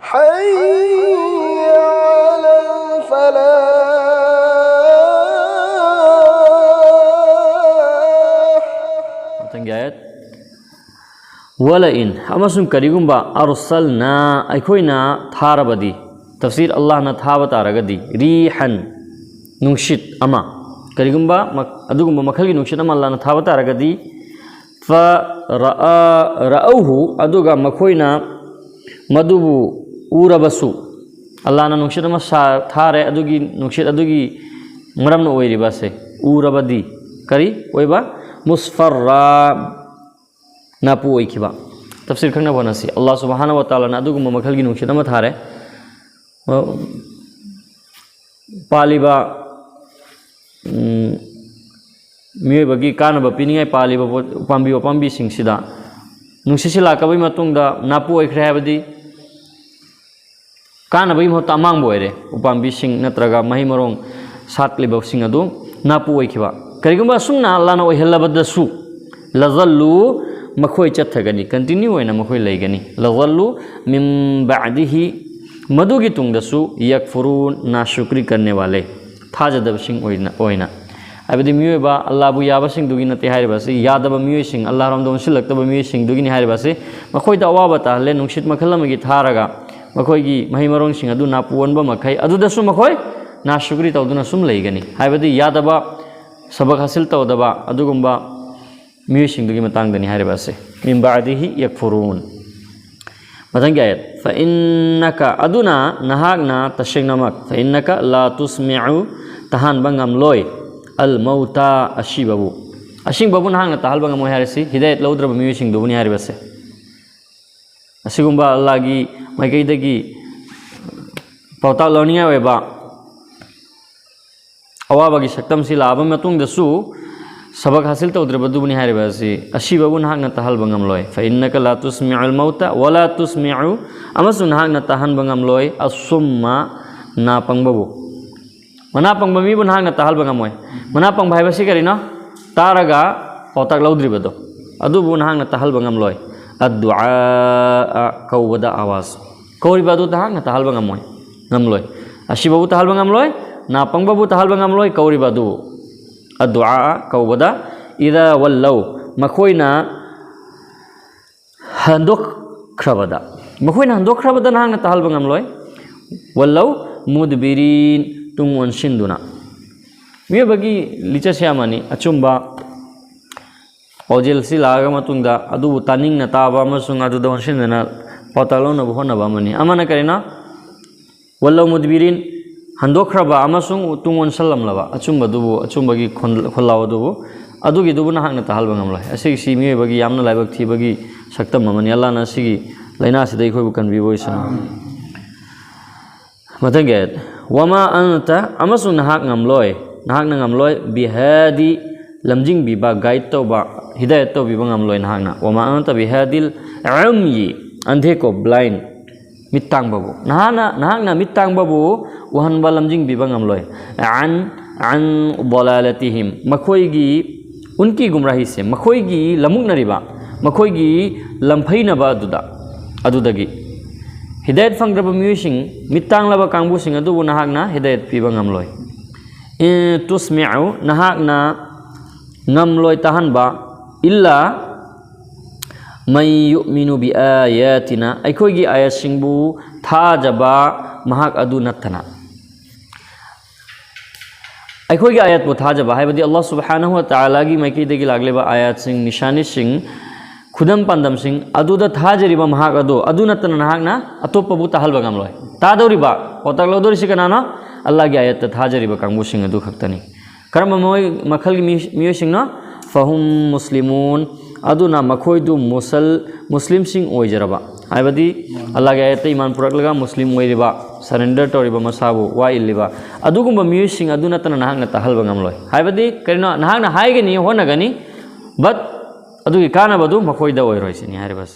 حي على الفلاح. ayat walain amasum karigumba arsalna aikoina tharabadi tafsir Allah na thaba taragadi rihan nungshit ama karigumba adugumba makhalgi nungshit ama Allah na thaba taragadi fa ra'auhu aduga makoina madubu urabasu Allah na nungshit ama thare adugi nungshit adugi maramna oiriba se urabadi kari oiba musfarra napu oikiba tafsir khangna bonasi Allah subhanahu wa ta'ala na adugumba makhalgi nungshit ama thare पालिबा मियोबगी कानबा पिनिंगाय पालिबा उपांबी सिंगसिदा नुंसिसि लाकाबई मतुंगदा नापु ओइख्रे हाबदी कानबई महत among ओइरे उपांबी सिंग नत्रगा महि मरोंग सातलिबा सिंग अदु नापु ओइखिबा करिगुंबा सुंगना अल्लाह ना ओइहल्लाबदसु लजल्लु मखोय चथगनी continue ओइना मखोय लैगनी लजल्लु मिन बादिही मधुगी तुंगदसु यकफुरून नाशुक्री करने वाले थाजदबसिंग ओइना अबदि मियोबा अल्लाहबु याबसिंग दुगी नते हारिबासे यादब मियोसिंग अल्लाह रमदोन सिलक्तब मियोसिंग दुगिनि हारिबासे मखोयदा अवाबा ताहले नुंसित मखलमगी थारगा मखोयगी महिमरोंसिंग अदु नापुवनबा मखै अदुदसु मखोय नाशुक्री तौदुना सुम लैगनी हाइबदि यादबा सबक हासिल तौदबा अदुगुंबा मियोसिंग दुगी मतांगदनि हारिबासे मिन बादिही यकफुरून मथंग आयत फ़इन्नका अदुना नहागना तशेंगनमक फ़इन्नका ला तुस्मिउ तहान बंगम लोय अल मौता अशिबबु अशिंगबबु नहागना तहाल बंगम मोय हारिसि हिदायत लौद्रब मियुसिंग दुबुनि हारिबसे असिगुंबा अल्लाहगी माइकैदगी पौता लर्निंग ओइबा अवाबगी सक्तमसि लाबा मतुंगदसु सबक हासिल तौद्रबदुबुनि हारिबासि अशिबबु नहागना तहाल बंगम लोय फ़इन्नका ला तुस्मिउल मौता वला तुस्मिउ अमसु नहागना तहान बंगम लोय असुम्मा नापंगबबु मनापंगब मीबु नहागना तहाल बंगम मोय मनापंग भाइबासि करिनो तारगा पौताक लौद्रिबदो अदुबु नहागना तहाल बंगम लोय अदुआ कौबदा आवाज कौरिबदु नहागना तहाल बंगम मोय ngam loy अशिबबु तहाल बंगम लोय नापंगबबु तहाल बंगम लोय कौरिबदु अदुआ कौबदा इदा वल्लौ मखोइना हंदोखख्रबदा मखोइना हंदोखख्रबदा नहागना तहाल बंगम लोय वल्लौ मुदबिरीन तुंग ओनसिंदुना मियोबगी लिचसे अमानी अचुंबा ओजेल सि लागा मतुंगदा अदुबु तानिंगना ताबा अमसुंग अदुदा ओनसिंदना पतालोना होनबा अमानी अमाना करेना वल्लौ मुदबिरीन हंदोखरबा अमसुंग तुंग ओनसलमलबा अचुंबदुबु अचुंबगी खोलावदुबु अदुगिदुबु नहागना तहाल बंगम लोय असिगि मियोबगी यामना लाइबक थीबगी सक्तम अमानी अल्लाहना सिगी लैनासिदै खोयबु कनबिबोइसन मथंगेत वमा अंता अमसुंग नहाग ngamloy nahagna ngamloy bihadi lamjing biba guide tawba hidayat tawbiba ngamloy nahagna wama anta bihadil umyi andhe ko blind mitang babu nahagna mitang babu wahan ba lamjing biba ngamloy an dalalatihim makhoigi unki gumrahi se makhoigi lamuknariba makhoigi lampheinaba adudagi hidayat fangraba miusing mitang laba kangbu sing adubu nahagna hidayat piba ngamloy tusmi'u nahagna ngamloy tahanba illa may yu'minu bi ayatina aikoigi ayat singbu thajaba mahak adu nathana aikoigi ayat bu thajaba haibadi Allah subhanahu wa ta'ala gi maiki degi lagleba ayat sing nishani sing खुदम पंदम Singh अदुदा थाजरिबा महाग अदो अदुनतन नहागना अतोपबु तहलबा ngamloy तादौरिबा पताक लौदोरि सिकनाना अल्लाह की आयत थाजरिबा कांगबु सिंह अदु खक्तनी करम मोय मखल मियो सिंह फहुम मुस्लिमून अदुना मखोयदु मुस्लिम सिंह ओइजरबा हाइबदी अल्लाह की आयत ईमान पुरक लगा मुस्लिम ओइरिबा सरेंडर तोरिबा मसाबु वा इल्लिबा अदुगुंबा मियो सिंह अदुनतन नहागना तहलबा ngamloy हाइबदी करिनो नहागना हाइगनी होनगनी बट अदुगी कानबदु मखोयदा ओइरोइसिनी हारिबास